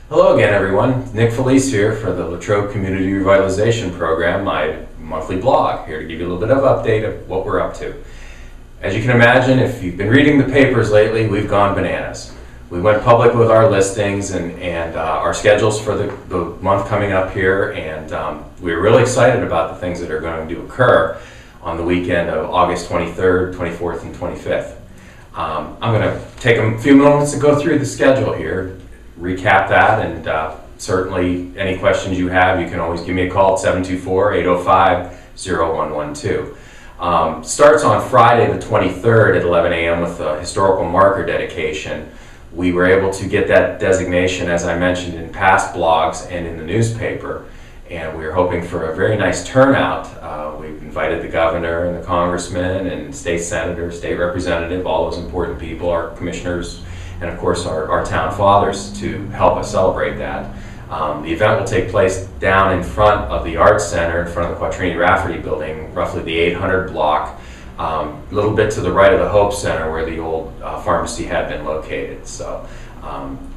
Hello again, everyone. Nick Felice here for the Latrobe Community Revitalization Program, my monthly blog, here to give you a little bit of update of what we're up to. As you can imagine, if you've been reading the papers lately, we've gone bananas. We went public with our listings and our schedules for the month coming up here, and we're really excited about the things that are going to occur on the weekend of August 23rd, 24th, and 25th. I'm going to take a few moments to go through the schedule here, recap that, and certainly any questions you have, you can always give me a call at 724-805-0112. Starts on Friday the 23rd at 11 a.m. with a historical marker dedication. We were able to get that designation, as I mentioned in past blogs and in the newspaper, and we are hoping for a very nice turnout. We've invited the governor and the congressman and state senator, state representative, all those important people, our commissioners, and of course our town fathers to help us celebrate that. The event will take place down in front of the Arts Center, in front of the Quattrini Rafferty building, roughly the 800 block, a little bit to the right of the Hope Center where the old pharmacy had been located. So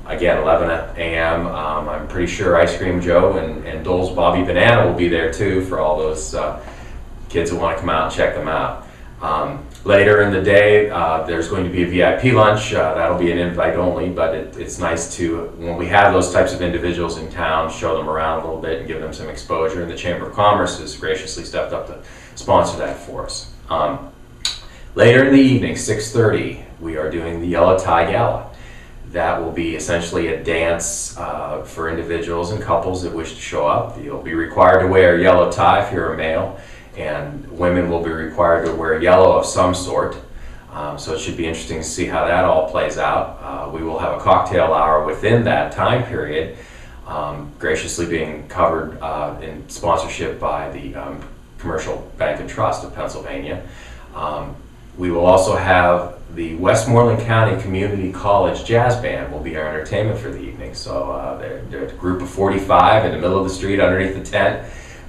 again, 11 a.m. I'm pretty sure Ice Cream Joe and Dole's Bobby Banana will be there too for all those kids who want to come out and check them out. Later in the day, there's going to be a VIP lunch. That'll be an invite only, but it's nice to, when we have those types of individuals in town, show them around a little bit and give them some exposure. And the Chamber of Commerce has graciously stepped up to sponsor that for us. Later in the evening, 6:30, we are doing the Yellow Tie Gala. That will be essentially a dance for individuals and couples that wish to show up. You'll be required to wear a yellow tie if you're a male, and women will be required to wear yellow of some sort. So it should be interesting to see how that all plays out. We will have a cocktail hour within that time period, graciously being covered in sponsorship by the Commercial Bank and Trust of Pennsylvania. We will also have the Westmoreland County Community College Jazz Band will be our entertainment for the evening. So they're a group of 45 in the middle of the street underneath the tent,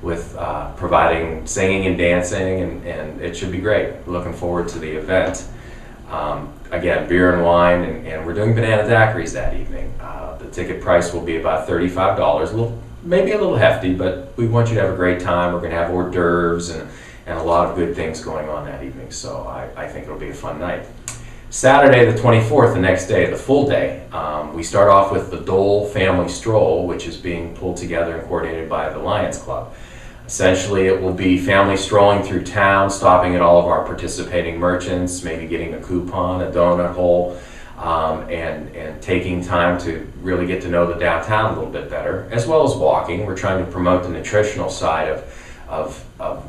with providing singing and dancing, and it should be great. Looking forward to the event. Again, beer and wine, and we're doing banana daiquiris that evening. The ticket price will be about $35, maybe a little hefty, but we want you to have a great time. We're going to have hors d'oeuvres and a lot of good things going on that evening, so I think it'll be a fun night. Saturday the 24th, the next day, the full day, we start off with the Dole Family Stroll, which is being pulled together and coordinated by the Lions Club. Essentially, it will be family strolling through town, stopping at all of our participating merchants, maybe getting a coupon, a donut hole, and taking time to really get to know the downtown a little bit better, as well as walking. We're trying to promote the nutritional side of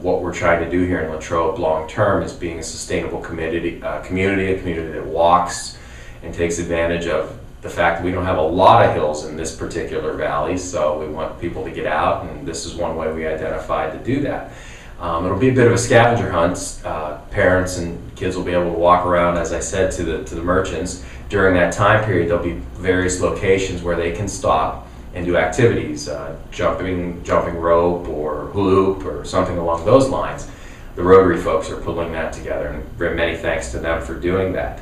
what we're trying to do here in Latrobe long term, is being a sustainable community, a community that walks and takes advantage of the fact that we don't have a lot of hills in this particular valley, so we want people to get out, and this is one way we identified to do that. It'll be a bit of a scavenger hunt. Parents and kids will be able to walk around, as I said, to the merchants. During that time period, there'll be various locations where they can stop and do activities, jumping rope or hula hoop or something along those lines. The Rotary folks are pulling that together, and many thanks to them for doing that.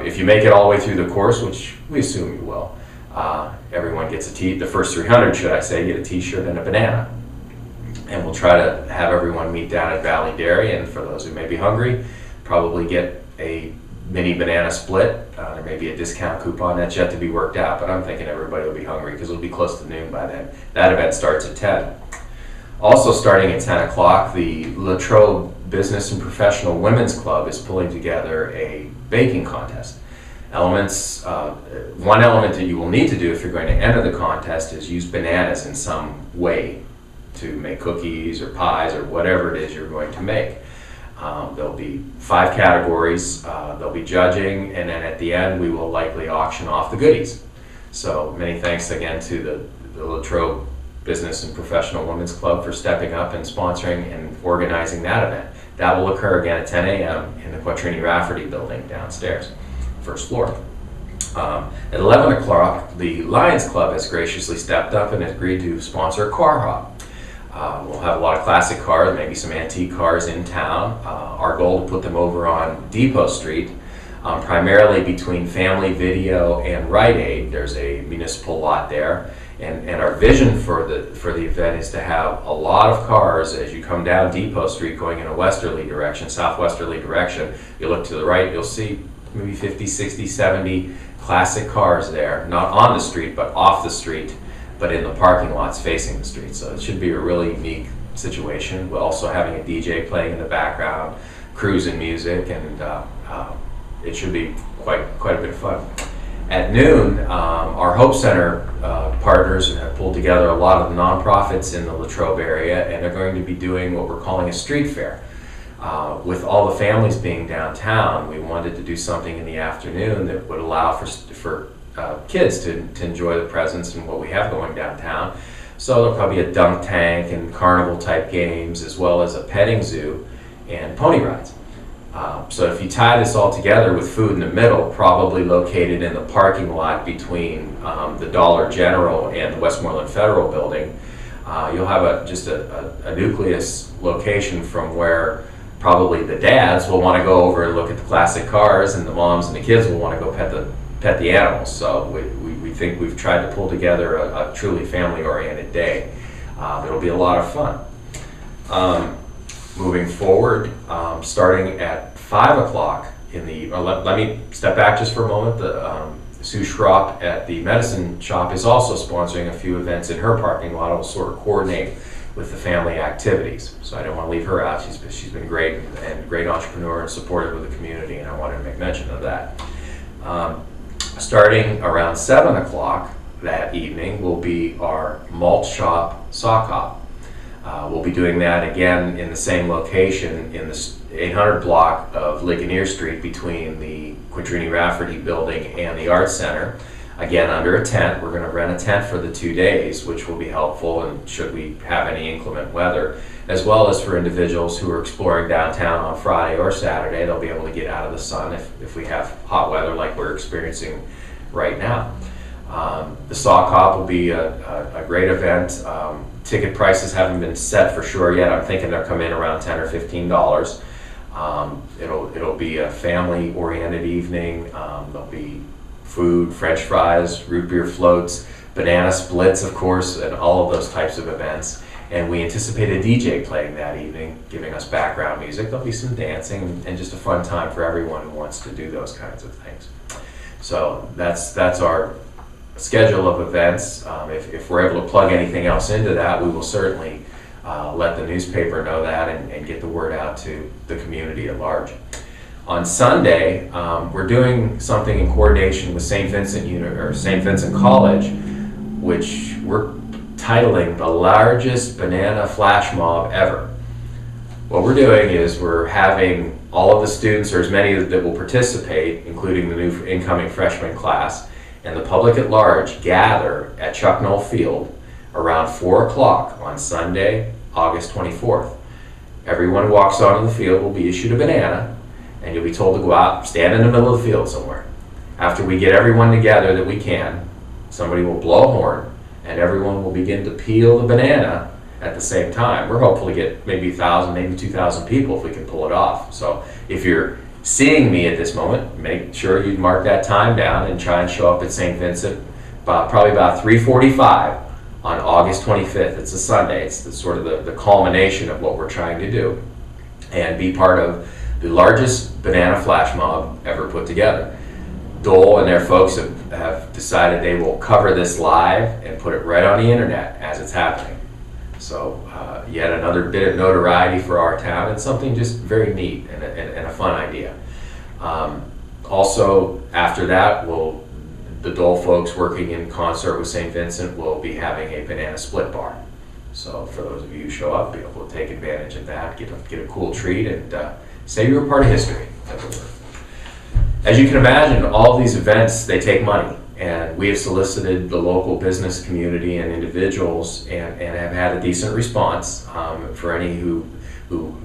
If you make it all the way through the course, which we assume you will, everyone gets the first 300, should I say, get a t-shirt and a banana. And we'll try to have everyone meet down at Valley Dairy, and for those who may be hungry, probably get a mini banana split. There may be a discount coupon. That's yet to be worked out, but I'm thinking everybody will be hungry because it'll be close to noon by then. That event starts at 10. Also starting at 10 o'clock, the Latrobe Business and Professional Women's Club is pulling together a baking contest. One element that you will need to do if you're going to enter the contest is use bananas in some way to make cookies or pies or whatever it is you're going to make. There'll be 5 categories, there'll be judging, and then at the end we will likely auction off the goodies. So many thanks again to the Latrobe Business and Professional Women's Club for stepping up and sponsoring and organizing that event. That will occur again at 10 a.m. in the Quattrini Rafferty building downstairs, first floor. At 11 o'clock, the Lions Club has graciously stepped up and has agreed to sponsor a car hop. We'll have a lot of classic cars, maybe some antique cars in town. Our goal to put them over on Depot Street primarily between Family Video and Rite Aid. There's a municipal lot there. And our vision for the event is to have a lot of cars as you come down Depot Street going in a westerly direction, southwesterly direction. You look to the right, you'll see maybe 50, 60, 70 classic cars there, not on the street, but off the street, but in the parking lots facing the street. So it should be a really unique situation. We're also having a DJ playing in the background, cruising music, and it should be quite a bit of fun. At noon, our Hope Center partners have pulled together a lot of the nonprofits in the Latrobe area, and they're going to be doing what we're calling a street fair. With all the families being downtown, we wanted to do something in the afternoon that would allow for kids to enjoy the presence and what we have going downtown. So there'll probably be a dunk tank and carnival type games, as well as a petting zoo and pony rides. So if you tie this all together with food in the middle, probably located in the parking lot between the Dollar General and the Westmoreland Federal Building, you'll have just a nucleus location from where probably the dads will want to go over and look at the classic cars, and the moms and the kids will want to go pet the animals. So we think we've tried to pull together a truly family-oriented day. It'll be a lot of fun. Moving forward, starting at 5 o'clock let me step back just for a moment. Sue Schropp at the medicine shop is also sponsoring a few events in her parking lot. It'll sort of coordinate with the family activities. So I don't want to leave her out. She's been great and great entrepreneur and supportive of the community, and I wanted to make mention of that. Starting around 7 o'clock that evening will be our malt shop sock hop. We'll be doing that again in the same location in the 800 block of Ligonier Street between the Quintrini Rafferty building and the Arts Center. Again, under a tent. We're going to rent a tent for the 2 days, which will be helpful and should we have any inclement weather, as well as for individuals who are exploring downtown on Friday or Saturday. They'll be able to get out of the sun if we have hot weather like we're experiencing right now. The sock hop will be a great event. Ticket prices haven't been set for sure yet. I'm thinking they'll come in around $10 or $15. It'll be a family-oriented evening. There'll be food, French fries, root beer floats, banana splits, of course, and all of those types of events. And we anticipate a DJ playing that evening, giving us background music. There'll be some dancing and just a fun time for everyone who wants to do those kinds of things. So that's our schedule of events. If we're able to plug anything else into that, we will certainly let the newspaper know that and get the word out to the community at large. On Sunday, we're doing something in coordination with St. Vincent College, which we're titling the largest banana flash mob ever. What we're doing is we're having all of the students, or as many that will participate, including the new incoming freshman class, and the public at large gather at Chuck Knoll Field around 4 o'clock on Sunday, August 24th. Everyone who walks onto the field will be issued a banana, and you'll be told to go out, stand in the middle of the field somewhere. After we get everyone together that we can, somebody will blow a horn, and everyone will begin to peel the banana at the same time. We're hopeful to get maybe 1,000, maybe 2,000 people if we can pull it off. So if you're seeing me at this moment, make sure you mark that time down and try and show up at St. Vincent probably about 3:45 on August 25th. It's a Sunday. It's sort of the culmination of what we're trying to do, and be part of the largest banana flash mob ever put together. Dole and their folks have decided they will cover this live and put it right on the internet as it's happening. So yet another bit of notoriety for our town, and something just very neat and a fun idea. Also, after that, the Dole folks working in concert with St. Vincent will be having a banana split bar. So for those of you who show up, be able to take advantage of that, get a cool treat, and say you're a part of history. As you can imagine, all of these events, they take money. And we have solicited the local business community and individuals and have had a decent response. For any who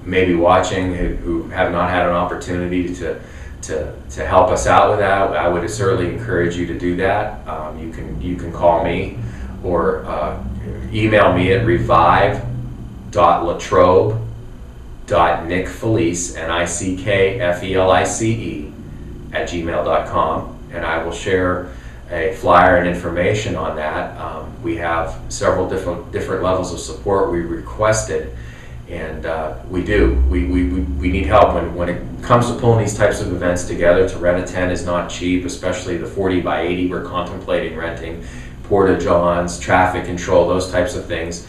may be watching who have not had an opportunity to help us out with that, I would certainly encourage you to do that. You can call me or email me at revive.latrobe.nickfelice, Nickfelice, latrobe@gmail.com, and I will share a flyer and information on that. We have several different levels of support we requested, and we need help when it comes to pulling these types of events together. To rent a tent is not cheap, especially the 40 by 80 we're contemplating renting. Porta-johns, traffic control, those types of things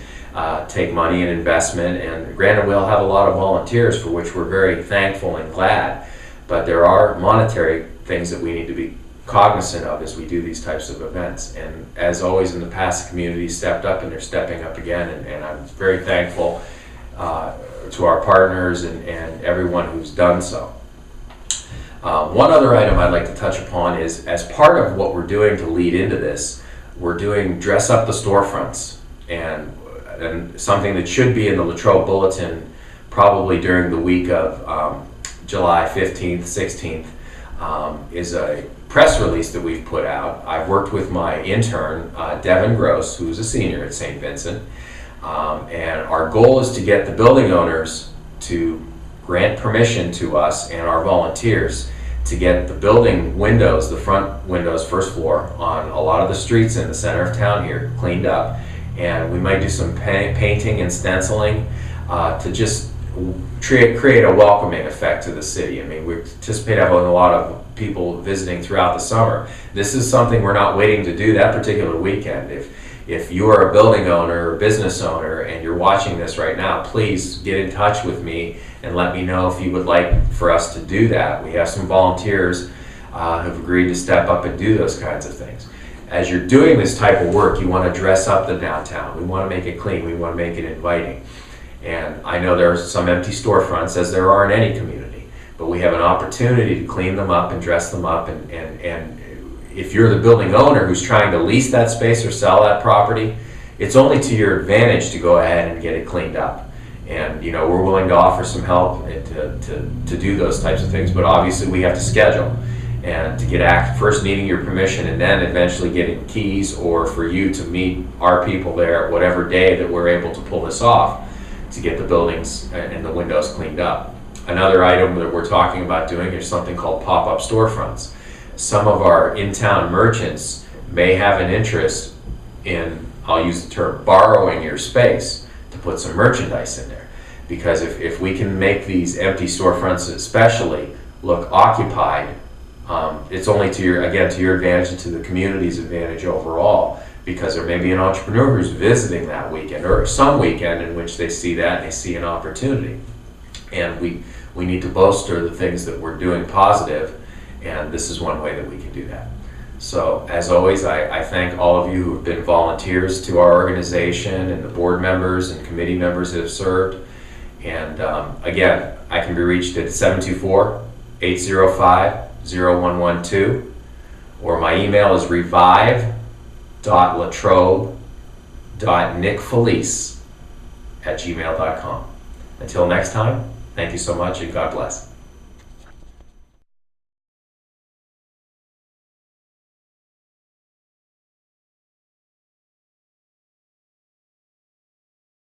take money and investment, and granted we'll have a lot of volunteers, for which we're very thankful and glad, but there are monetary things that we need to be cognizant of as we do these types of events. And as always in the past, the community stepped up and they're stepping up again, and I'm very thankful to our partners and everyone who's done so. One other item I'd like to touch upon is, as part of what we're doing to lead into this, we're doing dress up the storefronts, and something that should be in the Latrobe Bulletin probably during the week of July 15th, 16th, is a press release that we've put out. I've worked with my intern, Devin Gross, who's a senior at St. Vincent, and our goal is to get the building owners to grant permission to us and our volunteers to get the building windows, the front windows, first floor, on a lot of the streets in the center of town here, cleaned up. And we might do some painting and stenciling to just create a welcoming effect to the city. I mean, we anticipate having a lot of people visiting throughout the summer. This is something we're not waiting to do that particular weekend. If you are a building owner or business owner and you're watching this right now, please get in touch with me and let me know if you would like for us to do that. We have some volunteers who've agreed to step up and do those kinds of things. As you're doing this type of work, you want to dress up the downtown. We want to make it clean. We want to make it inviting. And I know there are some empty storefronts, as there are in any community, but we have an opportunity to clean them up and dress them up. And if you're the building owner who's trying to lease that space or sell that property, it's only to your advantage to go ahead and get it cleaned up. And we're willing to offer some help to do those types of things, but obviously we have to schedule. And to get first needing your permission, and then eventually getting keys, or for you to meet our people there whatever day that we're able to pull this off, to get the buildings and the windows cleaned up. Another item that we're talking about doing is something called pop-up storefronts. Some of our in-town merchants may have an interest in, I'll use the term, borrowing your space to put some merchandise in there. Because if we can make these empty storefronts especially look occupied, it's only to your advantage and to the community's advantage overall, because there may be an entrepreneur who's visiting that weekend or some weekend in which they see that and they see an opportunity. And we need to bolster the things that we're doing positive, and this is one way that we can do that. So as always, I thank all of you who have been volunteers to our organization, and the board members and committee members that have served. And again, I can be reached at 724-805-0112, or my email is revive.latrobe.nickfelice@gmail.com. Until next time, thank you so much, and God bless.